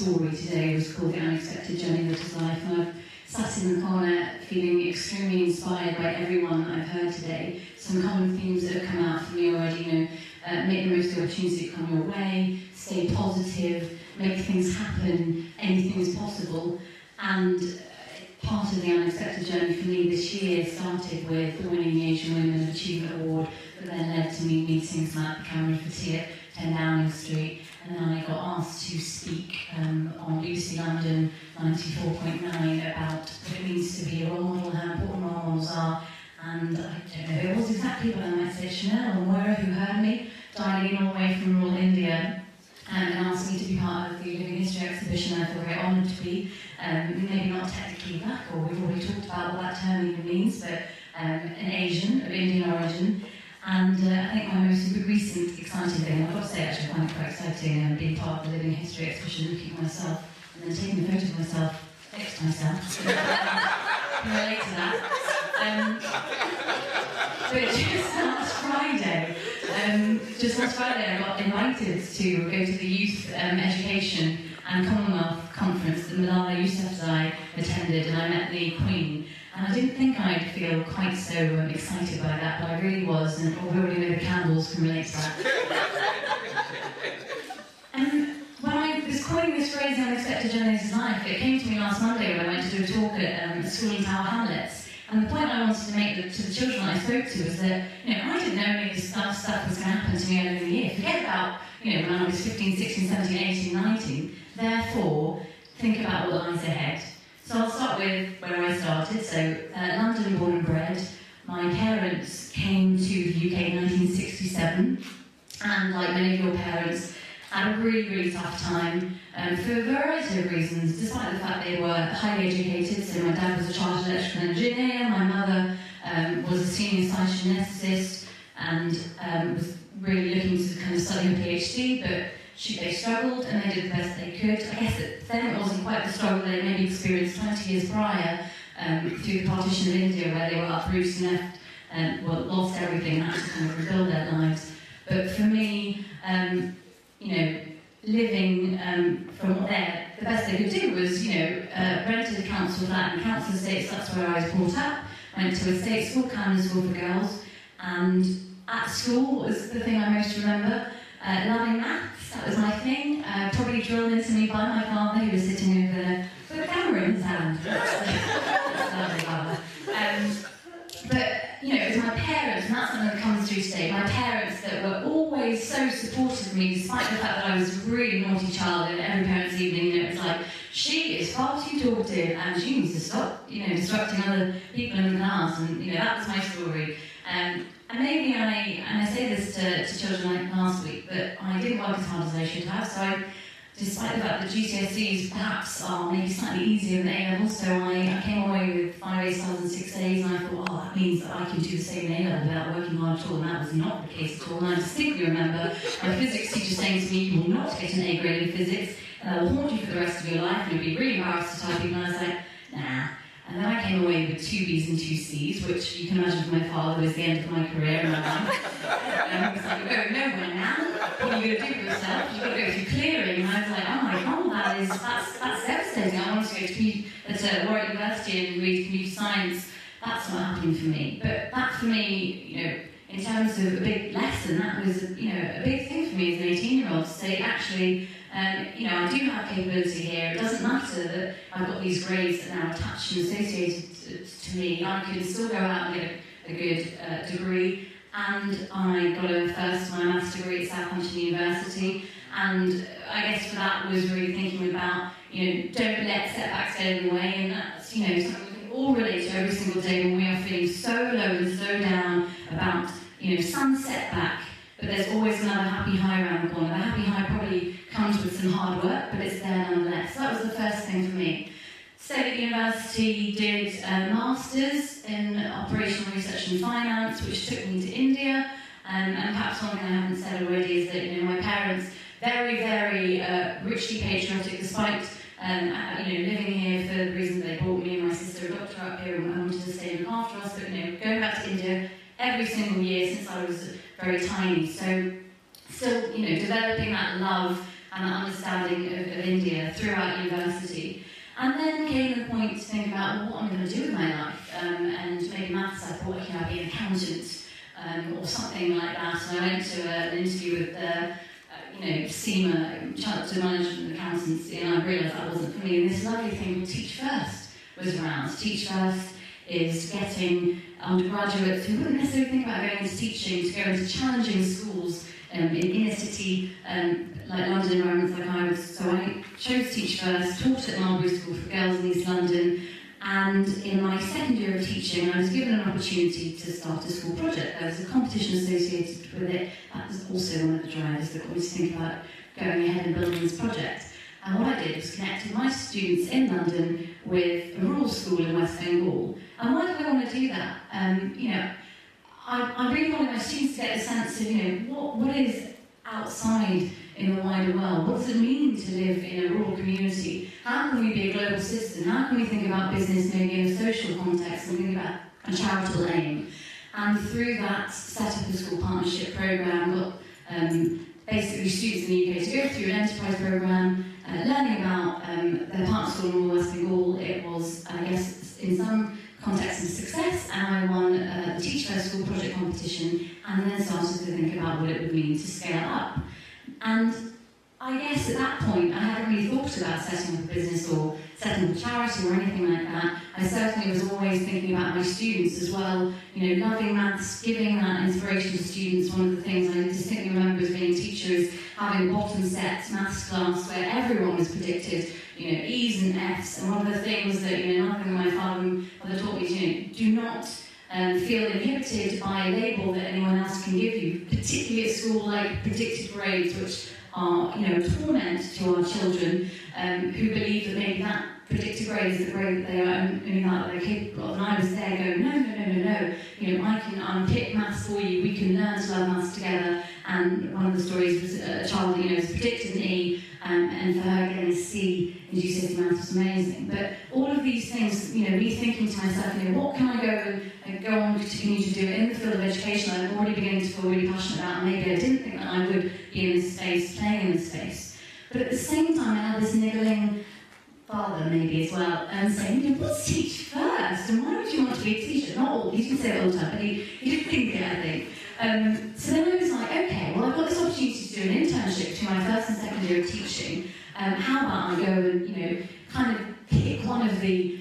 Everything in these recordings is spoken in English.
story today was called The Unexpected Journey That Is Life, and I've sat in the corner feeling extremely inspired by everyone I've heard today. Some common themes that have come out for me already, make the most of the opportunities that come your way, stay positive, make things happen, anything is possible. And part of the unexpected journey for me this year started with winning the Asian Women Achievement Award, that then led to me meeting Samantha Cameron for tea at 10 Downing Street, and then I got asked to speak on BBC London 94.9 about what it means to be a role model, how important role models are, and I don't know who it was exactly, but I might say Chanel or Moira, who heard me, dialing in all the way from rural India, and asked me to be part of the Living History exhibition. I feel very honoured to be. Maybe not technically black, or we've already talked about what that term even means, but an Asian of Indian origin. And I think my most recent exciting thing, I've got to say actually I find it quite exciting, being part of the Living History exhibition, looking at myself and then taking a photo of myself next to myself. Can relate to that. But just last Friday I got invited to go to the Youth Education and Commonwealth Conference that Malala Yousafzai attended, and I met the Queen. And I didn't think I'd feel quite so excited by that, but I really was, and already know the candles can relate to that. And when I was coining this phrase, The Unexpected Journey That Is Life, it came to me last Monday when I went to do a talk at a school in Tower Hamlets. And the point I wanted to make to the children I spoke to was that, I didn't know any of this stuff was going to happen to me over the year. Forget about, when I was 15, 16, 17, 18, 19. Therefore, think about what lies ahead. So I'll start with where I started. So, London born and bred. My parents came to the UK in 1967, and like many of your parents, had a really, really tough time for a variety of reasons, despite the fact they were highly educated. So my dad was a chartered electrical engineer, my mother was a senior science geneticist, and was really looking to kind of study her PhD, but they struggled and they did the best they could. I guess then it wasn't quite the struggle they maybe experienced 20 years prior through the partition of India, where they were uprooted and left and lost everything and had to kind of rebuild their lives. But for me, living from there, the best they could do was, rented a council flat in council estates. That's where I was brought up. Went to a state school, Camden School for Girls, and at school, what was the thing I most remember? Loving maths, that was my thing. Probably drilled into me by my father, who was sitting over there with a camera in his hand. That's lovely, father. But, it was my parents, and that's something that comes through today, my parents that were always so supportive of me, despite the fact that I was a really naughty child, and every parent's evening, it was like, she is far too talkative, and she needs to stop, disrupting other people in the class, and, that was my story. And maybe I say this to children like last week, but I didn't work as hard as I should have, so despite the fact that GCSEs perhaps are maybe slightly easier than A-levels, so I came away with 5 A stars and 6 A's, and I thought, that means that I can do the same in A-level without working hard at all, and that was not the case at all. And I distinctly remember my physics teacher saying to me, you will not get an A grade in physics, and that will haunt you for the rest of your life, and you'll be really embarrassed to tell people, and I was like, nah. And then I came away with 2 B's and 2 C's, which you can imagine for my father was the end of my career in my life. He was like, you're going nowhere now. What are you going to do for yourself? You've got to go through clearing. And I was like, oh my God, that's devastating. I wanted to go to Warwick University and read computer science. That's not happening for me. But that for me, in terms of a big lesson, that was, a big thing for me as an 18-year-old to say, actually, I do have capability here. It doesn't matter that I've got these grades that are now attached and associated to me. I can still go out and get a good degree. And I got a first my maths degree at Southampton University. And I guess for that was really thinking about, don't let setbacks get in the way. And that's, something we can all relate to every single day when we are feeling so low and so down about, some setback. But there's always another happy high around the corner. The happy high probably comes with some hard work, but it's there nonetheless. So that was the first thing for me. Stayed at university, did a master's in operational research and finance, which took me to India. And perhaps one thing I haven't said already is that my parents, very, very richly patriotic, despite living here for the reason they brought me and my sister a doctor up here and wanted to stay and look after us. But going back to India every single year since I was very tiny. So still, developing that love and that understanding of India throughout university. And then came the point to think about, well, what am I going to do with my life? And maybe maths, I thought, okay, I'll be an accountant or something like that. And I went to an interview with SEMA, Chartered Management Accountancy, and I realised that wasn't for me. And this lovely thing called Teach First was around. Teach First is getting undergraduates who wouldn't necessarily think about going into teaching to go into challenging schools in inner city, like London environments like I was. So I chose Teach First, taught at Marlbury School for Girls in East London, and in my second year of teaching I was given an opportunity to start a school project. There was a competition associated with it. That was also one of the drivers that got me to think about going ahead and building this project. And what I did was connected my students in London with a rural school in West Bengal. And why did I want to do that? I really wanted my students to get a sense of, what is outside in the wider world? What does it mean to live in a rural community? How can we be a global citizen? How can we think about business maybe in a social context and think about a charitable aim? And through that, set up a school partnership programme, got basically students in the UK to go through an enterprise programme, learning about their partner school in West Bengal. It was, I guess, in some context, a success, and I won the Teach First School project competition, and then started to think about what it would mean to scale up. And I guess at that point, I hadn't really thought about setting up a business or setting up a charity or anything like that. I certainly was always thinking about my students as well, loving maths, giving that inspiration to students. One of the things I distinctly remember as being a teacher is having bottom set maths class where everyone was predicted, E's and F's. And one of the things that, another thing my father taught me, do not feel inhibited by a label that anyone else can give you, particularly at school, like predicted grades, which are, torment to our children who believe that maybe that predicted grade is the grade that they are only that they're capable of. And I was there going, no. I can unpick maths for you. We can learn to love maths together. And one of the stories was a child, was predicted an E, and for her getting a C in GCSE maths was amazing. But all of these things, me thinking to myself, what can I go and go on to continue to do in the field of education that I'm already beginning to feel really passionate about, and maybe I didn't think that I would be in this space, playing in this space. But at the same time, I had this niggling father maybe as well, and saying, what's Teach First? And why would you want to be a teacher? Not all, he didn't say it all the time, but he did think it, I think. So then I was like, okay, well, I've got this opportunity to do an internship to my first and second year of teaching. How about I go and, kind of pick one of the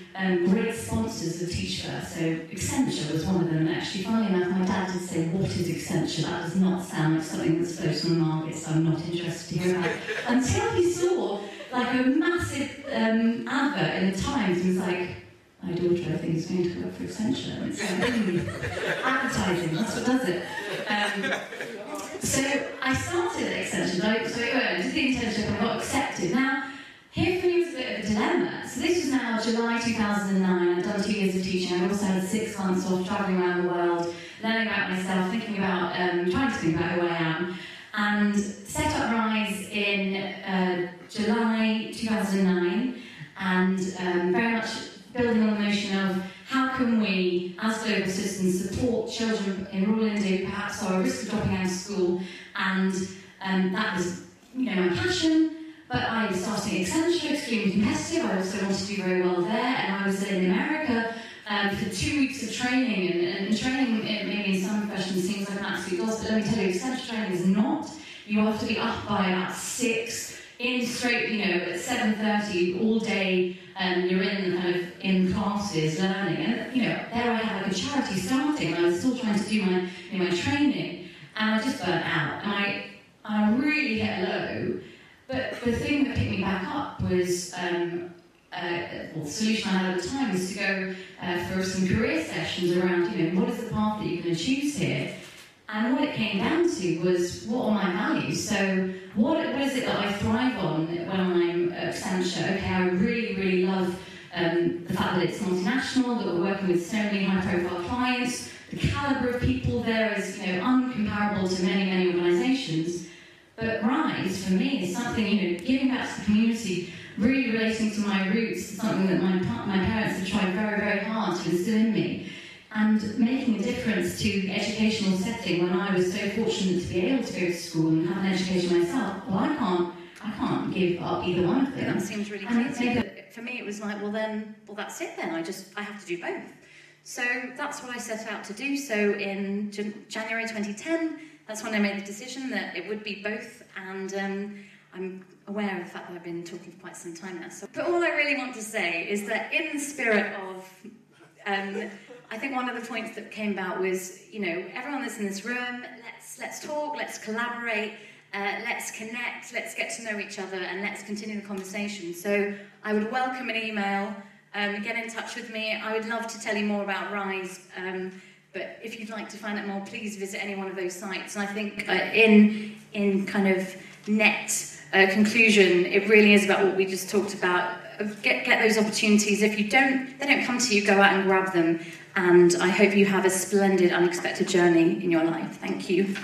great sponsors of Teach First? So Accenture was one of them, and actually, funnily enough, my dad did say, what is Accenture? That does not sound like something that's floating on the market, so I'm not interested to hear about it. Until he saw, like, a massive advert in the Times, and was like, my daughter, I think, is going to work for Accenture. And it's advertising, that's what does it. So I started at Accenture, I did the internship and I got accepted. Now, here for me was a bit of a dilemma. So this was now July 2009, I'd done 2 years of teaching, I also had 6 months off travelling around the world, learning about myself, thinking about, trying to think about who I am, and set up Rise in July 2009, and very much building on the notion of how can we, as global citizens, support children in rural India who perhaps are at risk of dropping out of school, and that was, my passion. But I was starting at Accenture, extremely competitive. I also wanted to do very well there, and I was in America for 2 weeks of training, and training maybe in some professions seems like an absolute loss, but let me tell you, Accenture training is not. You have to be up by about 6, in straight, at 7:30 all day, and you're in classes learning, and there I had like a charity starting, and I was still trying to do my training, and I just burnt out, and I really hit low. But the thing that picked me back up was, the solution I had at the time was to go for some career sessions around, what is the path that you're going to choose here? And what it came down to was, what are my values? So what is it that I thrive on when I'm at Accenture? Okay, I really, really love the fact that it's multinational, that we're working with so many high-profile clients. The calibre of people there is, uncomparable to many, many organisations. But Rise, for me, is something, giving back to the community, really relating to my roots, something that my parents have tried very, very hard to instill in me, and making a difference to the educational setting when I was so fortunate to be able to go to school and have an education myself. Well, I can't I can't give up either one of them. That seems really crazy. For me, it was like, well, that's it then. I have to do both. So that's what I set out to do. So in January 2010, that's when I made the decision that it would be both. And I'm aware of the fact that I've been talking for quite some time now. But all I really want to say is that in the spirit of, I think one of the points that came about was, you know, everyone that's in this room, let's talk, let's collaborate, let's connect, let's get to know each other, and let's continue the conversation. So I would welcome an email, get in touch with me. I would love to tell you more about Rise, but if you'd like to find out more, please visit any one of those sites. And I think in kind of net conclusion, it really is about what we just talked about. Get those opportunities. If they don't come to you, go out and grab them. And I hope you have a splendid, unexpected journey in your life. Thank you.